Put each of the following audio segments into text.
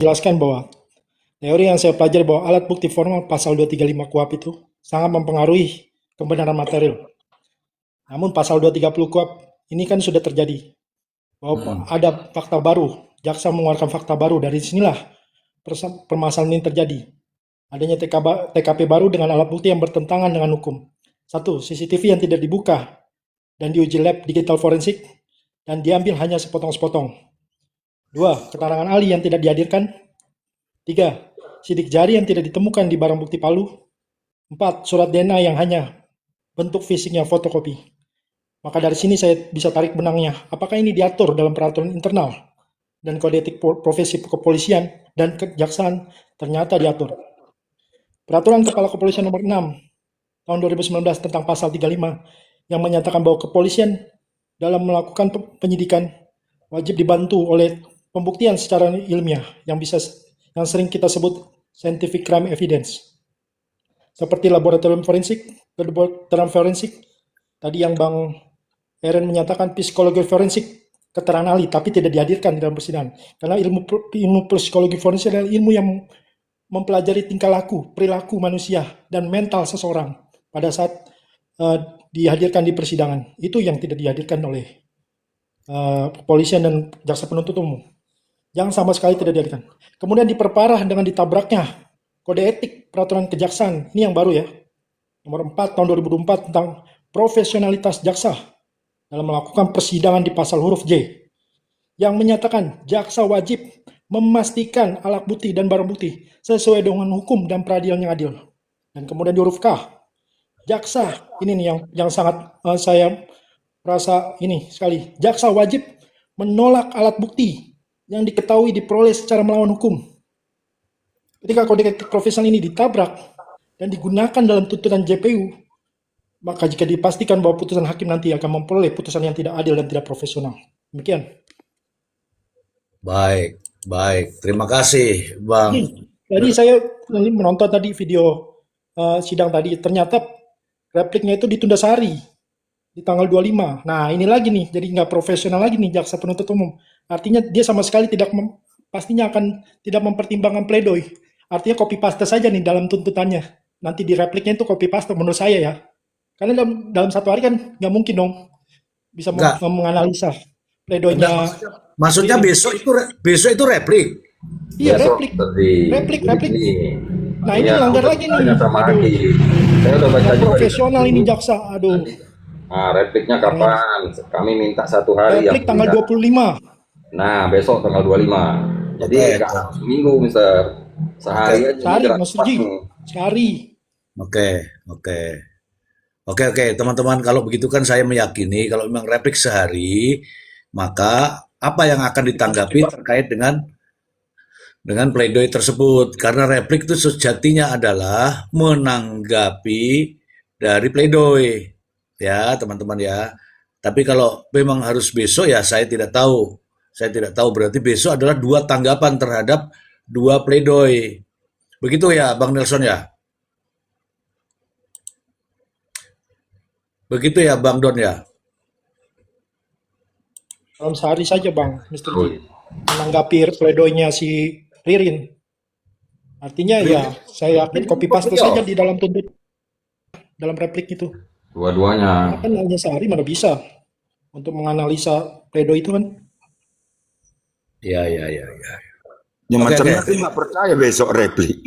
jelaskan bahwa teori yang saya pelajari bahwa alat bukti formal pasal 235 KUHP itu sangat mempengaruhi kebenaran material. Namun pasal 230 KUHP ini kan sudah terjadi bahwa ada fakta baru, jaksa mengeluarkan fakta baru, dari sinilah permasalahan ini terjadi. Adanya TKP baru dengan alat bukti yang bertentangan dengan hukum. 1. CCTV yang tidak dibuka dan diuji lab digital forensik dan diambil hanya sepotong-sepotong. 2. Keterangan ahli yang tidak dihadirkan. 3. Sidik jari yang tidak ditemukan di barang bukti Palu. 4. Surat DNA yang hanya bentuk fisiknya fotokopi. Maka dari sini saya bisa tarik benangnya. Apakah ini diatur dalam peraturan internal dan kode etik profesi kepolisian dan kejaksaan? Ternyata diatur. Peraturan Kepala Kepolisian nomor 6 tahun 2019 tentang pasal 35 yang menyatakan bahwa kepolisian dalam melakukan penyidikan wajib dibantu oleh pembuktian secara ilmiah yang sering kita sebut scientific crime evidence, seperti laboratorium forensik, tadi yang Bang Eren menyatakan psikologi forensik, keterangan ahli, tapi tidak dihadirkan di dalam persidangan. Karena ilmu psikologi forensik adalah ilmu yang mempelajari tingkah laku, perilaku manusia, dan mental seseorang pada saat dihadirkan di persidangan. Itu yang tidak dihadirkan oleh kepolisian dan jaksa penuntut umum. Yang sama sekali tidak dihadirkan. Kemudian diperparah dengan ditabraknya kode etik peraturan kejaksaan. Ini yang baru ya. Nomor 4 tahun 2024 tentang profesionalitas jaksa dalam melakukan persidangan di pasal huruf J. Yang menyatakan jaksa wajib memastikan alat bukti dan barang bukti sesuai dengan hukum dan peradilan yang adil. Dan kemudian di huruf K, jaksa, ini nih yang sangat saya rasa ini sekali, jaksa wajib menolak alat bukti yang diketahui diperoleh secara melawan hukum. Ketika kode etik profesional ini ditabrak dan digunakan dalam tuntutan JPU, maka jika dipastikan bahwa putusan hakim nanti akan memperoleh putusan yang tidak adil dan tidak profesional. Demikian. Baik, baik. Terima kasih, Bang. Jadi saya menonton tadi video sidang tadi, ternyata repliknya itu ditunda sehari di tanggal 25. Nah ini lagi nih, jadi nggak profesional lagi nih jaksa penuntut umum. Artinya dia sama sekali pastinya akan tidak mempertimbangkan pledoi. Artinya copy paste saja nih dalam tuntutannya. Nanti di repliknya itu copy paste menurut saya ya. Karena dalam satu hari kan nggak mungkin dong bisa menganalisa pledoinya. Maksudnya besok itu replik. Iya, replik. Nah ini langgar lagi nih. Saya udah baca juga. Profesional ini jaksa. Aduh. Nah, repliknya kapan? Kami minta 1 hari. Replik tanggal 25. Nah, besok tanggal 25. Jadi nggak seminggu, Mister. Sehari aja. Sehari, Mas Suji. Sehari. Oke, teman-teman, kalau begitu kan saya meyakini kalau memang replik sehari, maka apa yang akan ditanggapi terkait dengan pledoi tersebut, karena replik itu sejatinya adalah menanggapi dari pledoi, ya teman-teman ya. Tapi kalau memang harus besok ya saya tidak tahu. Berarti besok adalah 2 tanggapan terhadap 2 pledoi. Begitu ya Bang Nelson ya? Begitu ya Bang Don ya? Dalam sehari saja Bang, Mr. Ji. Menanggapi pledoinya si Ririn. Artinya ya, saya yakin copy paste saja di dalam dalam replik itu. Dua-duanya. Kan hanya sehari mana bisa untuk menganalisa pledoi itu kan. Ya. Yang macamnya aku nggak percaya besok replik.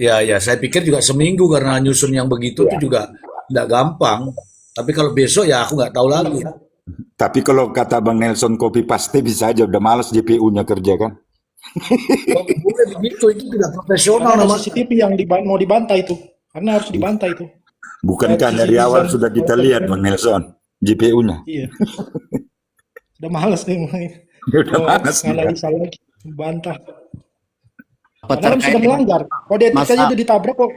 Ya, saya pikir juga seminggu karena nyusun yang begitu itu juga tidak gampang. Tapi kalau besok ya aku nggak tahu lagi. Tapi kalau kata Bang Nelson copy paste bisa aja, udah males JPU-nya kerja kan. Boleh begitu, itu tidak profesional Karena namanya. CCTV yang mau dibantah itu. Karena harus dibantah itu. Bukankah dari awal sudah kita lihat Bang Nelson JPU-nya? Iya. Udah males nih. Udah males. Analisa lagi. Bantah. Apa Karena terkait sudah melanggar. Kode etikanya itu ditabrak kok.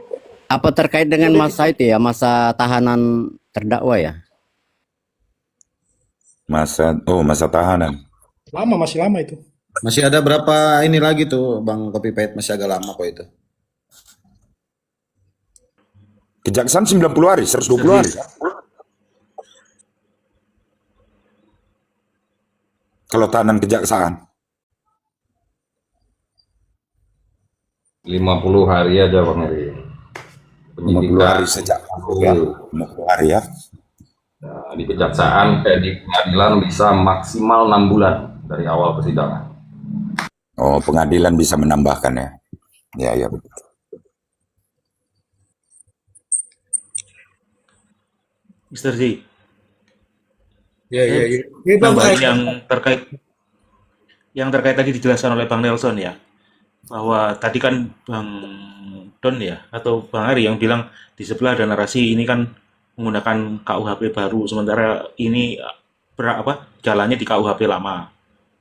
Apa terkait dengan masa itu ya, masa tahanan terdakwa ya? Masa tahanan. Masih lama itu. Masih ada berapa ini lagi tuh Bang Copy Paste, masih agak lama kok itu. Kejaksaan 90 hari, 120 hari. Kalau tahanan kejaksaan. 50 hari aja Bang Eri. 50 hari sejak ya, 50 hari ya. Nah, di kejaksaan, di pengadilan bisa maksimal 6 bulan dari awal persidangan. Oh, pengadilan bisa menambahkan ya. Ya, ya betul. Mister Z, Ya, ya, saya ya. Ini Bang, nambahin yang terkait tadi dijelaskan oleh Bang Nelson ya, bahwa tadi kan Bang Don ya atau Bang Ari yang bilang di sebelah ada narasi ini kan menggunakan KUHP baru, sementara ini jalannya di KUHP lama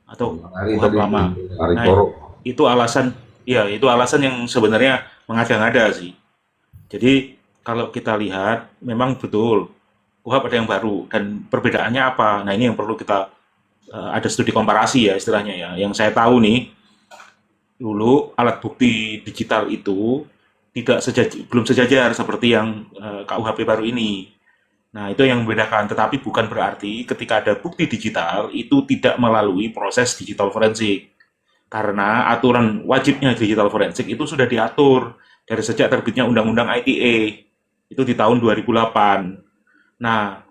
atau Hari KUHP tadi lama. hari Nah, Toro. itu alasan, ya itu alasan yang sebenarnya mengada-ngada sih. Jadi kalau kita lihat memang betul KUHP ada yang baru dan perbedaannya apa? Nah ini yang perlu kita ada studi komparasi ya istilahnya ya. Yang saya tahu nih dulu alat bukti digital itu belum sejajar seperti yang KUHP baru ini. Nah itu yang membedakan. Tetapi bukan berarti ketika ada bukti digital itu tidak melalui proses digital forensik. Karena aturan wajibnya digital forensik itu sudah diatur dari sejak terbitnya Undang-Undang ITE itu di tahun 2008. Nah,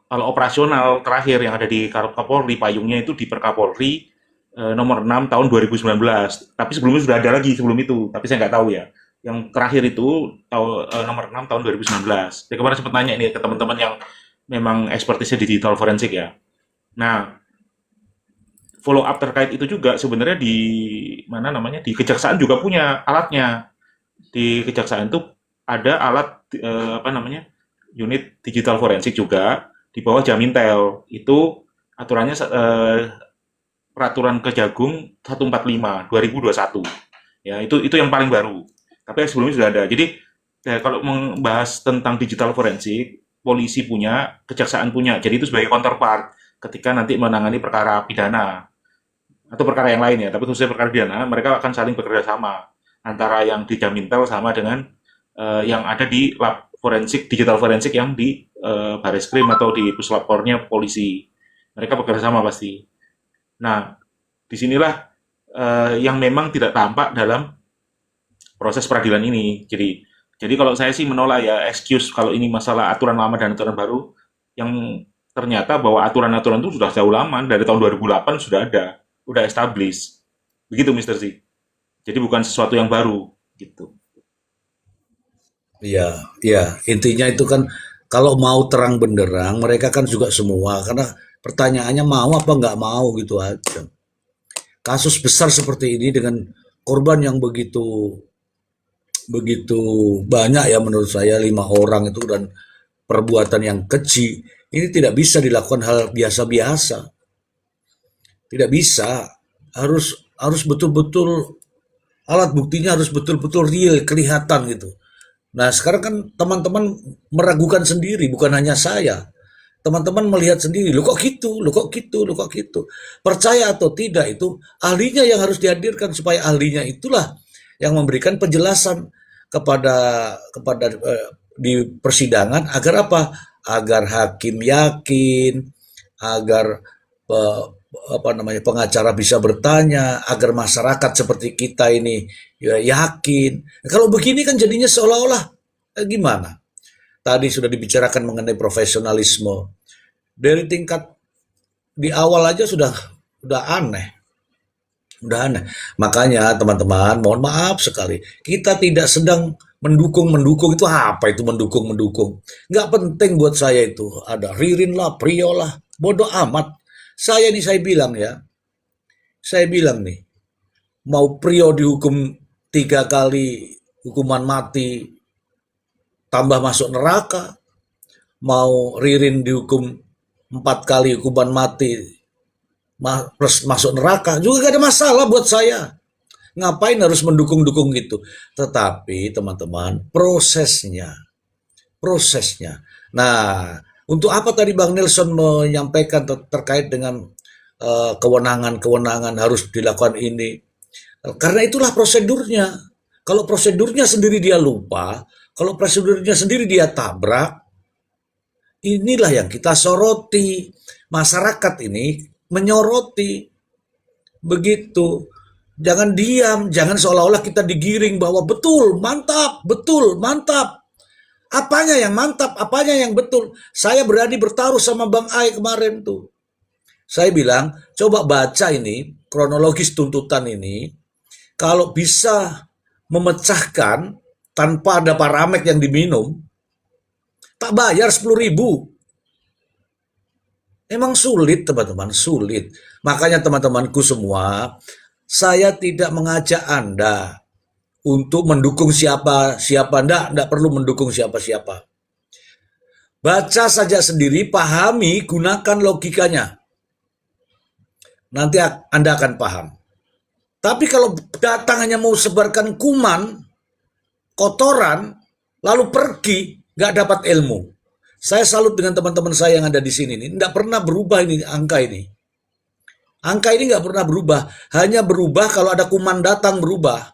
kalau operasional terakhir yang ada di Kapolri, payungnya itu di Perkapolri nomor 6 tahun 2019. Tapi sebelumnya sudah ada lagi sebelum itu, tapi saya nggak tahu ya. Yang terakhir itu nomor 6 tahun 2019. Jadi kemarin sempat nanya ini ke teman-teman yang memang ekspertisnya di digital forensik ya. Nah, follow up terkait itu juga sebenarnya di mana namanya di Kejaksaan juga punya alatnya. Di Kejaksaan itu ada alat unit digital forensik juga di bawah Jamintel. Itu aturannya peraturan Kejagung 145 2021. Ya, itu yang paling baru. Tapi yang sebelumnya sudah ada. Jadi ya, kalau membahas tentang digital forensik, polisi punya, kejaksaan punya. Jadi itu sebagai counterpart ketika nanti menangani perkara pidana atau perkara yang lain ya. Tapi khususnya perkara pidana, mereka akan saling bekerja sama antara yang di Jamintel sama dengan yang ada di lab forensik, digital forensik yang di Bareskrim atau di Puslapornya polisi. Mereka bekerja sama pasti. Nah, disinilah yang memang tidak tampak dalam proses peradilan ini. Jadi kalau saya sih menolak ya excuse kalau ini masalah aturan lama dan aturan baru, yang ternyata bahwa aturan-aturan itu sudah jauh lama, dari tahun 2008 sudah ada, sudah established. Begitu Mister Z. Jadi bukan sesuatu yang baru gitu. iya, iya. Intinya itu kan kalau mau terang benderang, mereka kan juga semua. Karena pertanyaannya mau apa nggak mau gitu aja. Kasus besar seperti ini dengan korban yang begitu begitu banyak ya menurut saya 5 orang itu dan perbuatan yang keji ini tidak bisa dilakukan hal biasa-biasa. Tidak bisa. Harus betul-betul alat buktinya harus betul-betul real, kelihatan gitu. Nah, sekarang kan teman-teman meragukan sendiri, bukan hanya saya. Teman-teman melihat sendiri, lo kok gitu, lo kok gitu, lo kok gitu. Percaya atau tidak itu ahlinya yang harus dihadirkan supaya ahlinya itulah yang memberikan penjelasan kepada di persidangan agar apa? Agar hakim yakin, agar pengacara bisa bertanya, agar masyarakat seperti kita ini ya, yakin. Kalau begini kan jadinya seolah-olah gimana? Tadi sudah dibicarakan mengenai profesionalisme. Dari tingkat di awal aja sudah aneh. Udah aneh. Makanya teman-teman, mohon maaf sekali. Kita tidak sedang mendukung itu apa itu mendukung. Nggak penting buat saya itu. Ada Ririn lah, Prio lah. Bodoh amat. Saya bilang ya. Saya bilang nih. Mau Prio dihukum 3 kali hukuman mati tambah masuk neraka. Mau Ririn dihukum 4 kali hukuman mati plus masuk neraka juga gak ada masalah buat saya. Ngapain harus mendukung gitu? Tetapi teman-teman prosesnya. Nah, untuk apa tadi Bang Nelson menyampaikan terkait dengan kewenangan harus dilakukan ini? Karena itulah prosedurnya. Kalau prosedurnya sendiri dia lupa, kalau prosedurnya sendiri dia tabrak, inilah yang kita soroti. Masyarakat ini menyoroti begitu. Jangan diam, jangan seolah-olah kita digiring bahwa betul, mantap, betul, mantap. Apanya yang mantap, apanya yang betul. Saya berani bertaruh sama Bang Ai kemarin tuh. Saya bilang, coba baca ini, kronologis tuntutan ini. Kalau bisa memecahkan tanpa ada paramek yang diminum, tak bayar 10.000. Emang sulit teman-teman, sulit. Makanya teman-temanku semua, saya tidak mengajak Anda untuk mendukung siapa-siapa. Enggak perlu mendukung siapa-siapa. Baca saja sendiri, pahami, gunakan logikanya. Nanti Anda akan paham. Tapi kalau datang hanya mau sebarkan kuman, kotoran, lalu pergi, nggak dapat ilmu. Saya salut dengan teman-teman saya yang ada di sini. Nggak pernah berubah ini angka ini. Angka ini nggak pernah berubah. Hanya berubah kalau ada kuman datang berubah.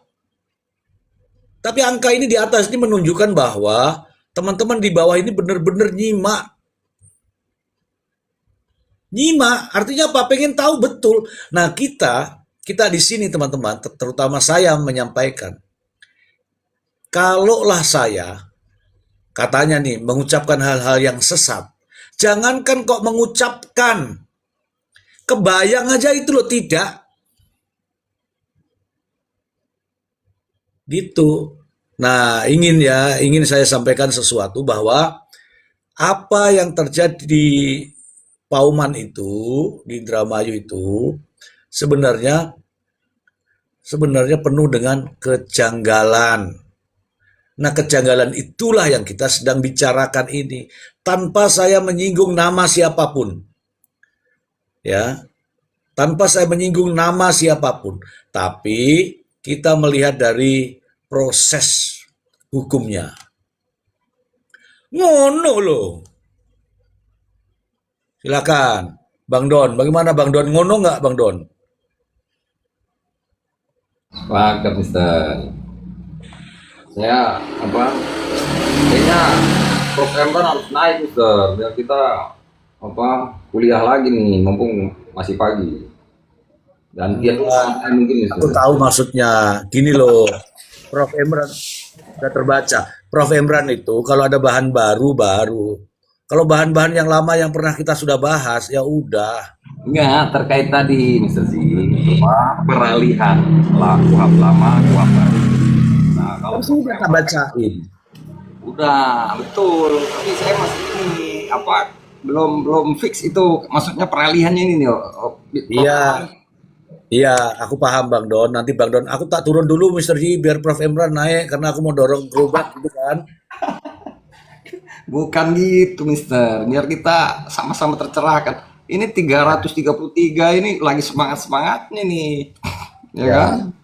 Tapi angka ini di atas ini menunjukkan bahwa teman-teman di bawah ini benar-benar nyimak. Nyimak, artinya apa? Pengen tahu betul. Nah kita di sini teman-teman, terutama saya menyampaikan. Kalaulah saya, katanya nih, mengucapkan hal-hal yang sesat. Jangankan kok mengucapkan. Kebayang aja itu loh, tidak. Gitu. Nah, ingin saya sampaikan sesuatu bahwa apa yang terjadi di Pauman itu, di Indramayu itu, sebenarnya penuh dengan kejanggalan. Nah, kejanggalan itulah yang kita sedang bicarakan ini, tanpa saya menyinggung nama siapapun. Ya, tanpa saya menyinggung nama siapapun, tapi kita melihat dari proses hukumnya. Ngono loh. Silakan, Bang Don. Bagaimana Bang Don? Ngono nggak Bang Don? Sepakat, Mister. Saya kayaknya Prof. Emran harus naik, Mister, biar kita kuliah lagi nih, mumpung masih pagi. Dan dia mungkin, Aku Mister. tahu maksudnya. Gini loh, Prof. Emran sudah terbaca. Prof. Emran itu kalau ada bahan baru. Kalau bahan-bahan yang lama yang pernah kita sudah bahas, ya udah. Enggak, terkait tadi, Mister Z, peralihan setelah kuhab lama, kuhab baru. Nah, kalau Sudah kita bacain. udah betul, tapi saya masih ini belum fix itu, maksudnya peralihannya ini nih. Iya. Iya, aku paham Bang Don. Nanti Bang Don, aku tak turun dulu Mr. Ji biar Prof. Emran naik karena aku mau dorong gerobak gitu kan. Bukan gitu, Mister. Biar kita sama-sama tercerahkan. Ini 333 ini lagi semangat-semangatnya nih. Ya kan?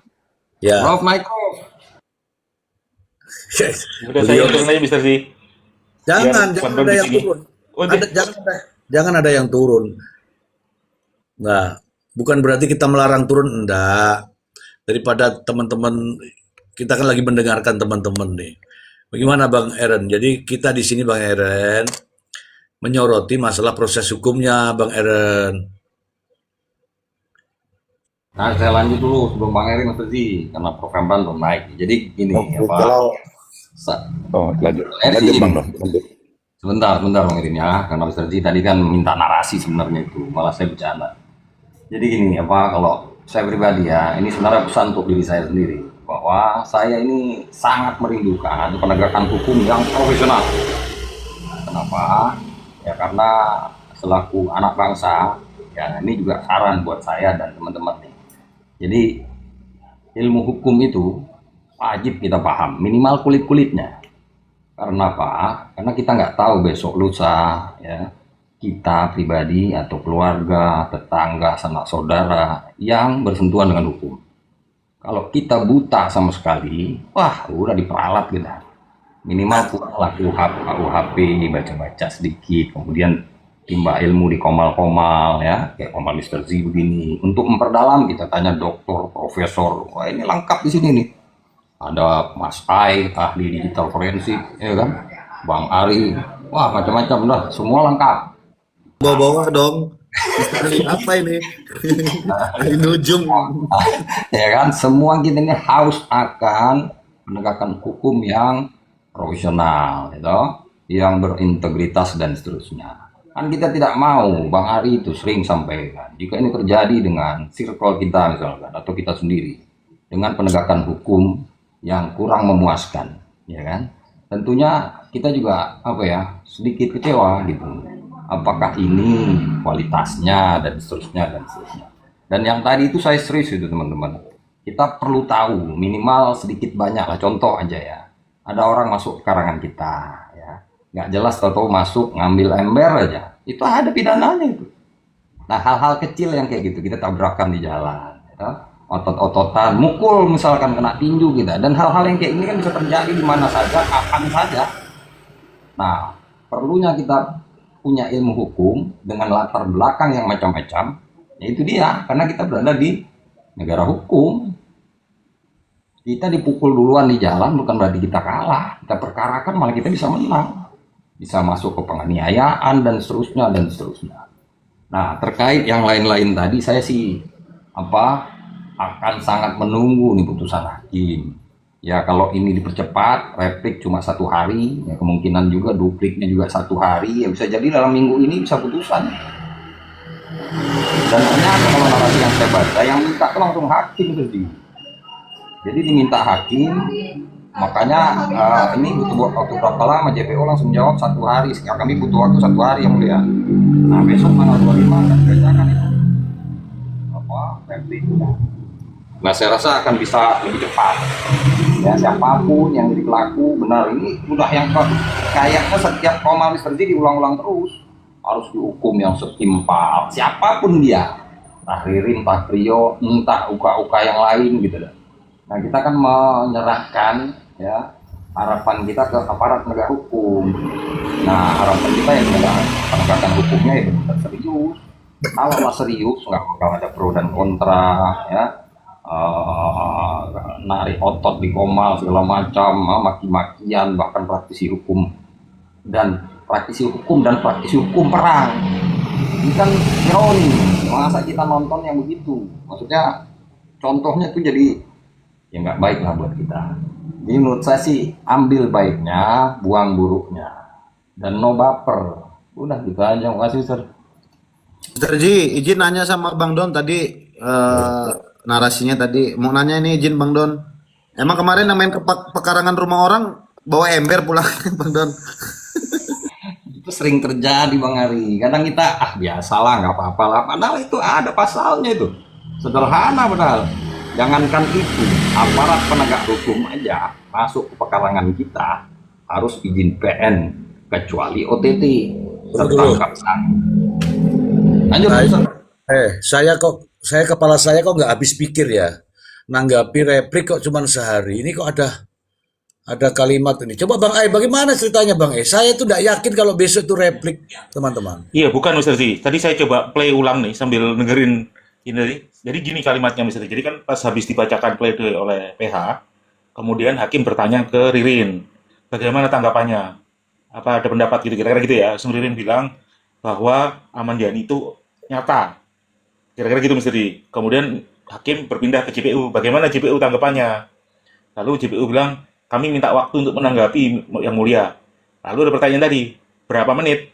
Ya. Prof, naik, Prof. Udah saya turun aja Mister Z. Jangan Biar ada yang sini. turun. Udah. Jangan ada yang turun. Nah, bukan berarti kita melarang turun, enggak. Daripada teman-teman, kita kan lagi mendengarkan teman-teman nih. Bagaimana Bang Eren? Jadi kita di sini Bang Eren menyoroti masalah proses hukumnya Bang Eren. Nah, saya lanjut dulu sebelum Bang Eri, Mister Z, karena Prof. Emran belum naik. Jadi gini, lanjut Eri sih Bang gini. Don. Lanjut. Sebentar Bang Erin ya, karena Mister Z tadi kan minta narasi sebenarnya itu, malah saya bercanda. Jadi gini, kalau saya pribadi ya, ini sebenarnya pesan untuk diri saya sendiri, bahwa saya ini sangat merindukan penegakan hukum yang profesional. Kenapa? Ya karena selaku anak bangsa, ya ini juga saran buat saya dan teman-teman nih. Jadi ilmu hukum itu wajib kita paham, minimal kulit-kulitnya. Karena apa? Karena kita nggak tahu besok lusa, ya kita pribadi atau keluarga, tetangga, sanak saudara yang bersentuhan dengan hukum. Kalau kita buta sama sekali, wah udah diperalat kita. Minimal lah KUHP baca-baca sedikit, kemudian timba ilmu di komal-komal ya, kayak komal Mister Z begini. Untuk memperdalam kita tanya dokter, profesor, wah ini lengkap di sini nih. Ada Mas Ai, ahli digital forensik, ya kan? Bang Ari, wah macam-macam lah, semua lengkap. Bawah-bawah dong. Ahli apa ini? Ahli nujum. Ya kan, semua kita ini haus akan penegakan hukum yang profesional, gitu, yang berintegritas dan seterusnya. Kan kita tidak mau, Bang Ari itu sering sampaikan, jika ini terjadi dengan circle kita misalkan, atau kita sendiri, dengan penegakan hukum yang kurang memuaskan, ya kan? Tentunya kita juga apa ya, sedikit kecewa gitu. Apakah ini kualitasnya dan seterusnya dan seterusnya. Dan yang tadi itu saya serius itu teman-teman. Kita perlu tahu minimal sedikit banyak lah, contoh aja ya. Ada orang masuk ke karangan kita, ya, nggak jelas tahu masuk ngambil ember aja, itu ada pidananya itu. Nah, hal-hal kecil yang kayak gitu kita tabrakan di jalan, ya. Otot-ototan, mukul misalkan kena tinju kita, dan hal-hal yang kayak ini kan bisa terjadi di mana saja, kapan saja. Nah, perlunya kita punya ilmu hukum dengan latar belakang yang macam-macam, ya itu dia, karena kita berada di negara hukum. Kita dipukul duluan di jalan bukan berarti kita kalah, kita perkarakan malah kita bisa menang, bisa masuk ke penganiayaan dan seterusnya dan seterusnya. Nah, terkait yang lain-lain tadi saya sih akan sangat menunggu nih putusan hakim. Ya kalau ini dipercepat, replik cuma 1 hari, ya kemungkinan juga dupliknya juga 1 hari, ya bisa jadi dalam minggu ini bisa putusan. Dan ternyata kalau narasi yang saya baca, yang minta itu langsung hakim tadi. Jadi diminta hakim, makanya ini butuh waktu berapa lama, JPO langsung jawab 1 hari, sekarang kami butuh waktu 1 hari yang mulia. Nah besok tanggal 25 akan dibacakan itu replik. Nah saya rasa akan bisa lebih cepat. Ya siapapun yang jadi pelaku, benar ini udah yang kayaknya setiap formalis terjadi diulang-ulang terus, harus dihukum yang setimpal siapapun dia, entah Ririn, entah Prio, entah uka-uka yang lain gitu dah. Nah kita kan menyerahkan ya harapan kita ke aparat penegak hukum. Nah harapan kita yang penegakan hukumnya itu benar serius. Kalau serius nggak bakal ada pro dan kontra ya. Narik otot di komal segala macam, maki-makian, bahkan praktisi hukum dan praktisi hukum perang. Ini kan ironi, masa kita nonton yang begitu, maksudnya contohnya tuh jadi ya nggak baik lah buat kita. Jadi menurut saya sih ambil baiknya, buang buruknya, dan no baper. Udah gitu aja, makasih Sir. Mr. Ji, izin nanya sama Bang Don tadi, narasinya tadi. Mau nanya ini izin Bang Don. Emang kemarin main ke pekarangan rumah orang bawa ember pulang Bang Don? Itu sering terjadi Bang Ari. Kadang kita biasalah nggak apa-apa lah. Padahal itu ada pasalnya itu. Sederhana padahal. Jangankan itu, aparat penegak hukum aja masuk ke pekarangan kita harus izin PN kecuali OTT tertangkap sana. Lanjut. Saya kepala saya kok nggak habis pikir ya. Nanggapi replik kok cuma sehari. Ini kok ada kalimat ini. Coba Bang Ai, bagaimana ceritanya Bang Ai? Saya tuh nggak yakin kalau besok itu replik, teman-teman. Iya, bukan Mr. Z. Tadi saya coba play ulang nih sambil dengerin ini. Jadi gini kalimatnya Mr. Z. Jadi kan pas habis dibacakan pledoi oleh PH, kemudian hakim bertanya ke Ririn, bagaimana tanggapannya? Apa ada pendapat gitu, kira-kira gitu ya. Langsung Ririn bilang bahwa Ahmad Yani itu nyata. Kira-kira gitu Mr. Z. Kemudian hakim berpindah ke JPU. Bagaimana JPU tanggapannya? Lalu JPU bilang, kami minta waktu untuk menanggapi yang mulia. Lalu ada pertanyaan tadi, berapa menit?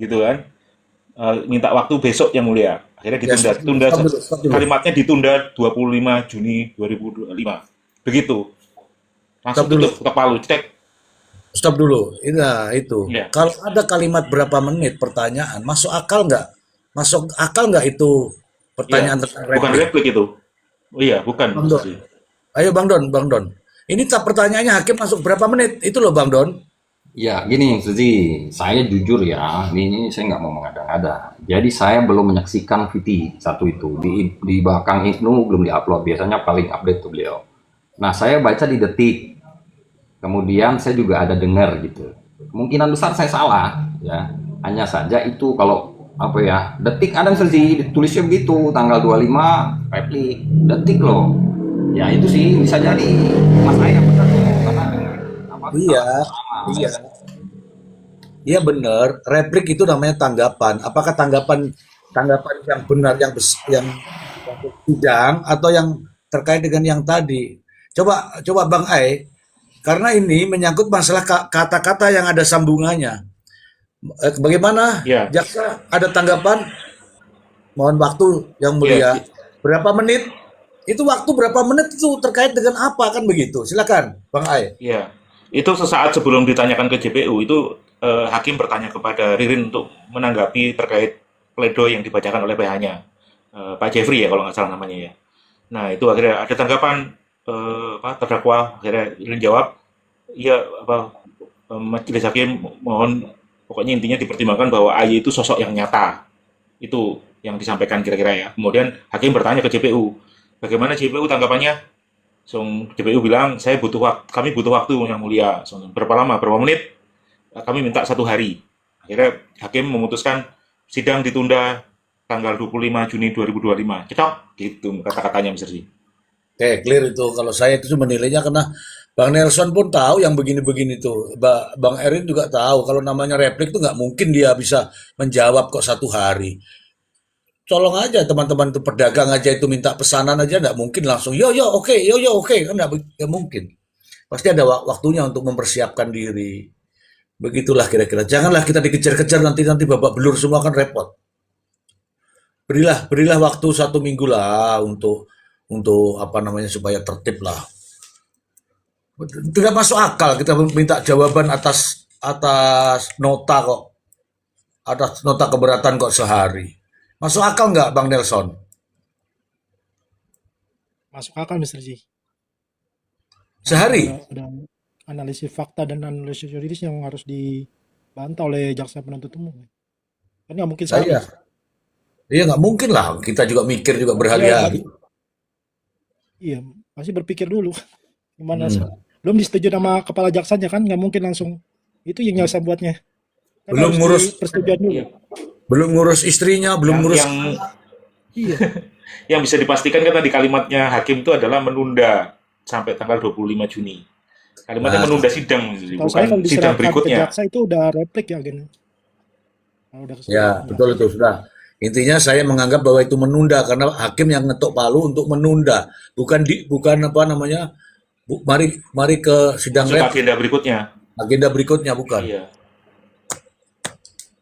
Gitu kan. Minta waktu besok yang mulia. Akhirnya ditunda. Kalimatnya ditunda 25 Juni 2025. Begitu. Langsung tutup ketok palu, cek. Stop dulu. Nah, itu. Iya. Kalau ada kalimat berapa menit pertanyaan, masuk akal nggak? Masuk akal nggak itu pertanyaan Iya, tentang bukan replik? replik itu. Oh iya, bukan. Bang Don. Ayo Bang Don. Ini pertanyaannya hakim masuk berapa menit? Itu loh Bang Don. Ya, gini, Suzy, saya jujur ya, ini saya nggak mau mengada-ngada. Jadi saya belum menyaksikan VT satu itu di belakang Isnu belum diupload. Biasanya paling update tuh beliau. Nah, saya baca di Detik. Kemudian saya juga ada dengar gitu. Kemungkinan besar saya salah, ya. Hanya saja itu kalau Detik ada Suzy ditulisnya begitu, tanggal 25 replik. Detik loh. Ya itu sih bisa jadi Mas Ayah benar tuh karena Iya. Iya benar. Replik itu namanya tanggapan. Apakah tanggapan tanggapan yang benar yang sidang atau yang terkait dengan yang tadi. Coba Bang Ai, karena ini menyangkut masalah kata-kata yang ada sambungannya. Bagaimana Ya, jaksa ada tanggapan? Mohon waktu yang ya, mulia. Berapa menit? Itu waktu berapa menit itu terkait dengan apa kan begitu? Silakan Bang Ai. ya. Itu sesaat sebelum ditanyakan ke JPU itu hakim bertanya kepada Ririn untuk menanggapi terkait pledoi yang dibacakan oleh PH-nya, Pak Jeffrey ya kalau nggak salah namanya ya. Nah itu akhirnya ada tanggapan terdakwa, akhirnya Ririn jawab, iya majelis hakim mohon pokoknya intinya dipertimbangkan bahwa AY itu sosok yang nyata. Itu yang disampaikan kira-kira ya. Kemudian hakim bertanya ke JPU, bagaimana JPU tanggapannya? JPU bilang, kami butuh waktu yang mulia. Berapa lama? Berapa menit? Kami minta 1 hari. Akhirnya hakim memutuskan sidang ditunda tanggal 25 Juni 2025. Cocok? Gitu kata-katanya, Mr. Ji. Oke, clear itu. Kalau saya itu menilainya karena Bang Nelson pun tahu yang begini-begini tuh. Bang Erin juga tahu kalau namanya replik tuh nggak mungkin dia bisa menjawab kok 1 hari. Colong aja teman-teman itu pedagang aja itu minta pesanan aja nggak mungkin langsung yo oke kan nggak mungkin. Pasti ada waktunya untuk mempersiapkan diri. Begitulah kira-kira. Janganlah kita dikejar-kejar nanti babak belur semua kan repot. Berilah waktu 1 minggu lah untuk apa namanya supaya tertib lah. Tidak masuk akal kita minta jawaban atas nota kok, atas nota keberatan kok sehari. Masuk akal nggak Bang Nelson? Masuk akal, Mr. Ji. Sehari? Ada analisis fakta dan analisis yuridis yang harus dibantah oleh jaksa penuntut umum. Kan nggak mungkin salah. Saya. Iya nggak mungkin lah. Kita juga mikir juga berhari-hari. Iya, masih berpikir dulu. Gimana sih? Belum disetujui sama kepala jaksanya kan, nggak mungkin langsung. Itu yang jaksa buatnya. Kan Belum harus ngurus persetujuan dulu. Belum ngurus istrinya, belum ngurus. Iya. Yang bisa dipastikan kan tadi kalimatnya hakim itu adalah menunda sampai tanggal 25 Juni. Kalimatnya menunda sidang, Tahu saya bukan kalau sidang diserahkan ke berikutnya. jaksa itu udah replik ya, Gen. Kalau udah Ya, betul itu sudah. Intinya saya menganggap bahwa itu menunda karena hakim yang ngetok palu untuk menunda, bukan apa namanya? Mari ke sidang Masuk rep, agenda berikutnya. agenda berikutnya bukan. Iya.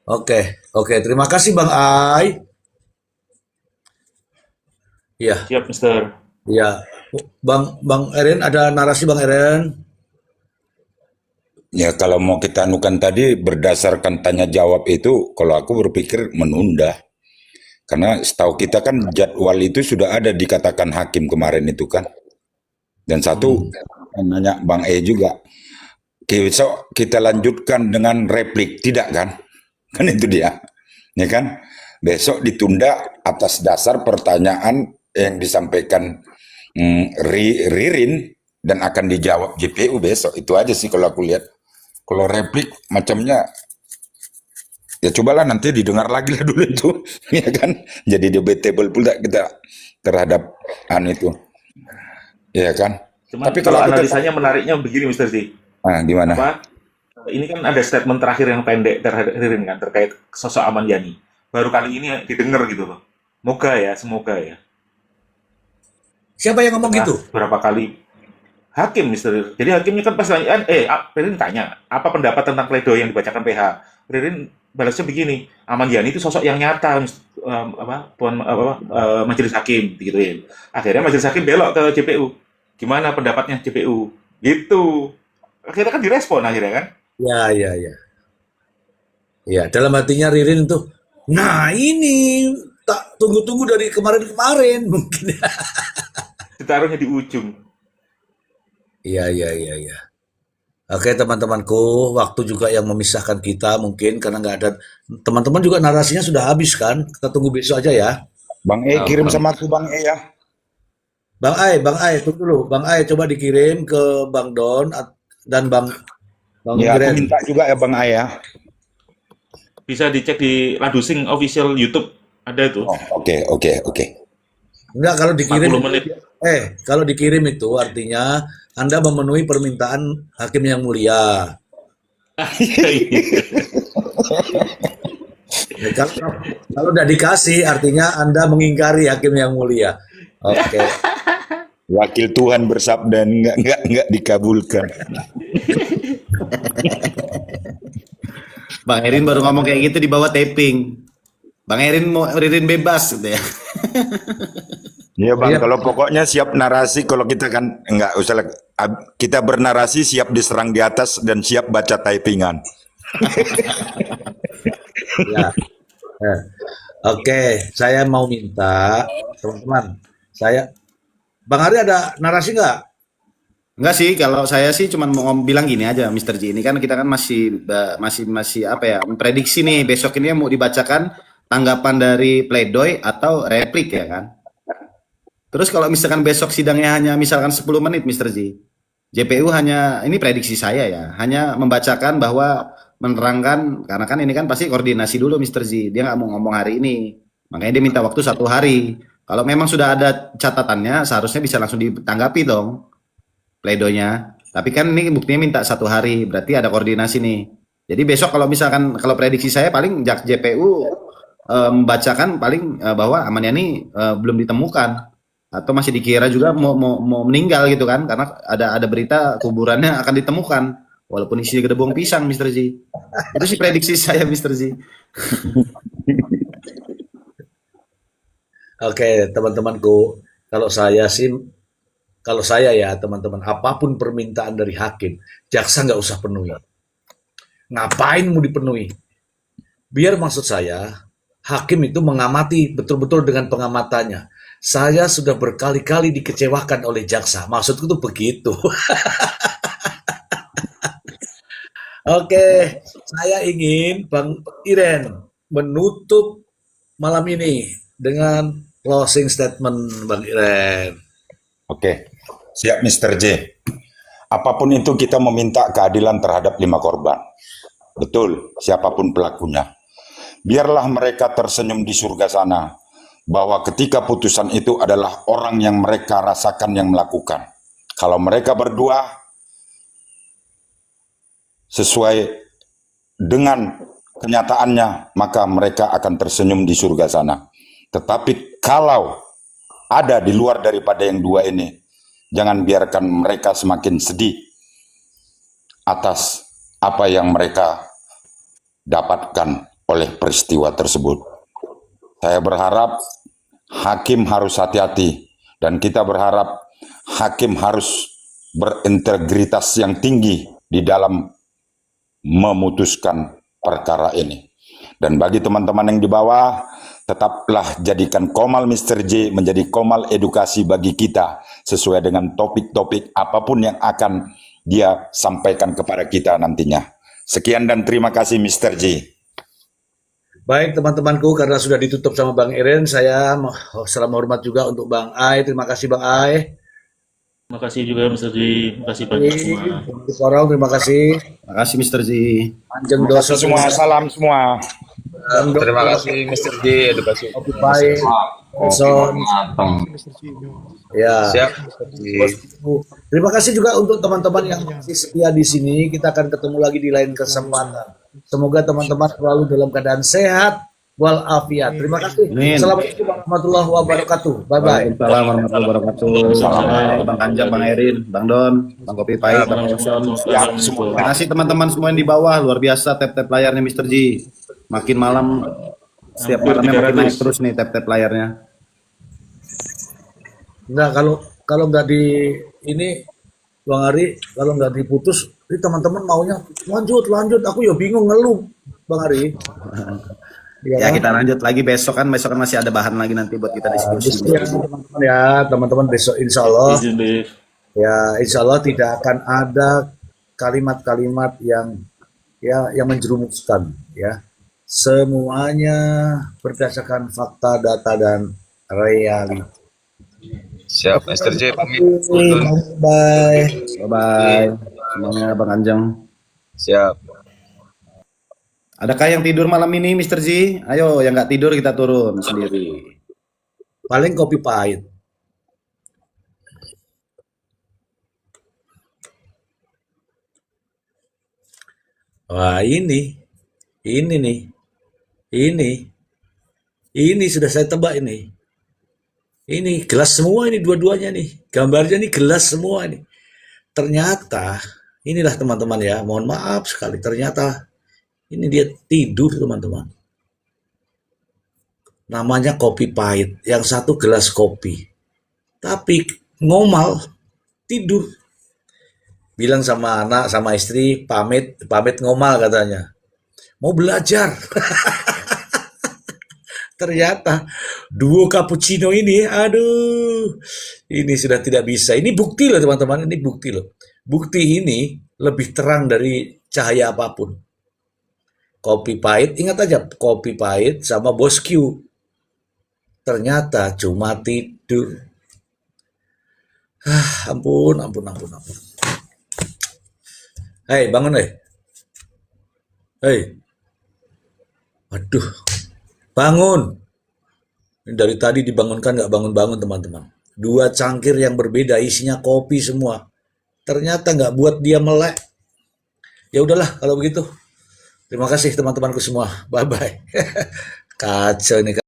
Oke, terima kasih Bang Ai. Iya, Siap, Mister. iya. Bang Eren ada narasi Bang Eren. Ya kalau mau kita anukan tadi berdasarkan tanya jawab itu, kalau aku berpikir menunda. Karena setahu kita kan jadwal itu sudah ada dikatakan hakim kemarin itu kan. Dan satu, nanya Bang E juga, besok kita lanjutkan dengan replik, tidak kan? Kan itu dia, ya kan? Besok ditunda atas dasar pertanyaan yang disampaikan Ririn dan akan dijawab JPU besok. Itu aja sih kalau aku lihat. Kalau replik macamnya, ya cobalah nanti didengar lagi lah dulu itu, ya kan? Jadi debatable pula kita terhadap itu, ya kan? Cuman Tapi kalau kalau aku analisanya menariknya begini, Mister Z. gimana? Apa? Ini kan ada statement terakhir yang pendek terhadap Ririn kan terkait sosok Aman Yani. Baru kali ini didengar gitu loh. Semoga ya. Siapa yang ngomong gitu? Berapa kali hakim, Mister. Jadi hakimnya kan pas tanya, Ririn tanya, apa pendapat tentang pledoi yang dibacakan PH? Ririn balasnya begini, Aman Yani itu sosok yang nyata, majelis hakim, gitu ya. Akhirnya majelis hakim belok ke JPU. Gimana pendapatnya JPU? Gitu. Akhirnya kan direspon akhirnya kan. Ya. Ya, dalam hatinya Ririn tuh, nah ini tak tunggu-tunggu dari kemarin-kemarin mungkin. Ditaruhnya di ujung. Iya. Oke teman-temanku, waktu juga yang memisahkan kita mungkin karena nggak ada teman-teman juga narasinya sudah habis kan. Kita tunggu besok aja ya. Bang E kirim sama aku Bang E ya. Bang Ai, tunggu dulu. Bang Ai coba dikirim ke Bang Don dan Bang Ya aku Giren. minta juga ya Bang E ya. Bisa dicek di Ladusing official YouTube. Ada itu. Oh, oke. Enggak kalau dikirim 40 menit. kalau dikirim itu artinya Anda memenuhi permintaan hakim yang mulia. Kalau udah dikasih artinya Anda mengingkari hakim yang mulia. Oke. Wakil Tuhan bersabda enggak dikabulkan. Bang Erin baru ngomong kayak gitu di bawah taping. Bang Erin mau Ririn bebas gitu ya. Iya Bang, Iya. kalau pokoknya siap narasi, kalau kita kan enggak usah kita bernarasi siap diserang di atas dan siap baca typingan. Ya. Oke, saya mau minta teman-teman, Bang Ari ada narasi nggak? Enggak sih, kalau saya sih cuma mau bilang gini aja, Mister J. Ini kan kita kan masih apa ya, memprediksi nih besok ini mau dibacakan tanggapan dari pledoi atau replik ya kan. Terus kalau misalkan besok sidangnya hanya misalkan 10 menit, Mister J. JPU hanya, ini prediksi saya ya, hanya membacakan bahwa menerangkan, karena kan ini kan pasti koordinasi dulu Mister J. Dia nggak mau ngomong hari ini. Makanya dia minta waktu 1 hari. Kalau memang sudah ada catatannya, seharusnya bisa langsung ditanggapi dong pledonya. Tapi kan ini buktinya minta 1 hari, berarti ada koordinasi nih. Jadi besok kalau misalkan, kalau prediksi saya paling JPU membacakan paling bahwa Ahmad Yani belum ditemukan atau masih dikira juga mau meninggal gitu kan, karena ada berita kuburannya akan ditemukan walaupun isinya gedebong pisang, Mister Z. Itu sih prediksi saya, Mister Z. Oke, teman-temanku, kalau saya ya teman-teman, apapun permintaan dari hakim, jaksa nggak usah penuhi. Ngapain mau dipenuhi? Biar maksud saya, hakim itu mengamati betul-betul dengan pengamatannya. Saya sudah berkali-kali dikecewakan oleh jaksa. Maksudku tuh begitu. Oke, saya ingin Bang Iren menutup malam ini dengan closing statement Bang Iren. Oke, siap Mr. J. Apapun itu kita meminta keadilan terhadap 5 korban. Betul, siapapun pelakunya. Biarlah mereka tersenyum di surga sana, bahwa ketika putusan itu adalah orang yang mereka rasakan yang melakukan. Kalau mereka berdua sesuai dengan kenyataannya, maka mereka akan tersenyum di surga sana. Tetapi kalau ada di luar daripada yang dua ini, jangan biarkan mereka semakin sedih atas apa yang mereka dapatkan oleh peristiwa tersebut. Saya berharap hakim harus hati-hati, dan kita berharap hakim harus berintegritas yang tinggi di dalam memutuskan perkara ini. Dan bagi teman-teman yang di bawah, tetaplah jadikan Komal Mr. J menjadi Komal edukasi bagi kita sesuai dengan topik-topik apapun yang akan dia sampaikan kepada kita nantinya. Sekian dan terima kasih Mr. J. Baik teman-temanku, karena sudah ditutup sama Bang Iren, saya salam hormat juga untuk Bang Ai. Terima kasih Bang Ai. Terima kasih juga Mr. J. Terima kasih banyak semua. Korong, terima kasih. Terima kasih Mister Z. Panjang Terima kasih dosa semua, salam semua. Terima kasih Mr. J, edukasi. Kopi pahit. Son. Mateng. Ya. Siap. Terima kasih juga untuk teman-teman yang masih setia di sini. Kita akan ketemu lagi di lain kesempatan. Semoga teman-teman selalu dalam keadaan sehat walafiat. Terima kasih. Amin. Assalamualaikum warahmatullahi wabarakatuh. Bye bye. Waalaikumsalam warahmatullahi wabarakatuh. Salam Bang Kanjang, Bang Erin, Bang Don, Bang Kopi Pahit, Bang Wilson. Terima kasih teman-teman semua yang di bawah, luar biasa tap-tap layarnya Mister J. Makin malam, setiap Hampir malamnya makin 300. naik terus nih tap-tap layarnya. Nah, kalau nggak di ini Bang Ari, kalau nggak diputus, ini teman-teman maunya lanjut. Aku ya bingung ngeluh, Bang Ari. Ya kita lanjut lagi besok kan masih ada bahan lagi nanti buat kita diskusi. Ya, teman-teman ya, teman-teman besok insya Allah Izin Dev. ya insya Allah tidak akan ada kalimat-kalimat yang menjerumuskan ya. Semuanya berdasarkan fakta, data dan realita. Siap, Mr. J. Pamit. Bye. Bye-bye. Semuanya Bang Anjang. Siap. Adakah yang tidur malam ini Mister J? Ayo yang nggak tidur kita turun sendiri. Paling kopi pahit. Wah ini nih. Ini sudah saya tebak ini. Ini gelas semua ini dua-duanya nih. Gambarnya ini gelas semua ini. Ternyata, inilah teman-teman ya, mohon maaf sekali. Ternyata ini dia tidur teman-teman. Namanya kopi pahit. Yang satu gelas kopi. Tapi ngomal, tidur. Bilang sama anak, sama istri, pamit ngomal katanya. Mau belajar. Ternyata duo cappuccino ini, aduh, ini sudah tidak bisa. Ini bukti loh teman-teman, ini bukti loh. Bukti ini lebih terang dari cahaya apapun. Kopi pahit, ingat aja, kopi pahit sama Bos Q. Ternyata cuma tidur. Ampun. Hei, bangun hei. Aduh, bangun. Ini dari tadi dibangunkan nggak bangun-bangun teman-teman. Dua cangkir yang berbeda isinya kopi semua. Ternyata nggak buat dia melek. Ya udahlah kalau begitu. Terima kasih teman-temanku semua. Bye bye. Kacau nih.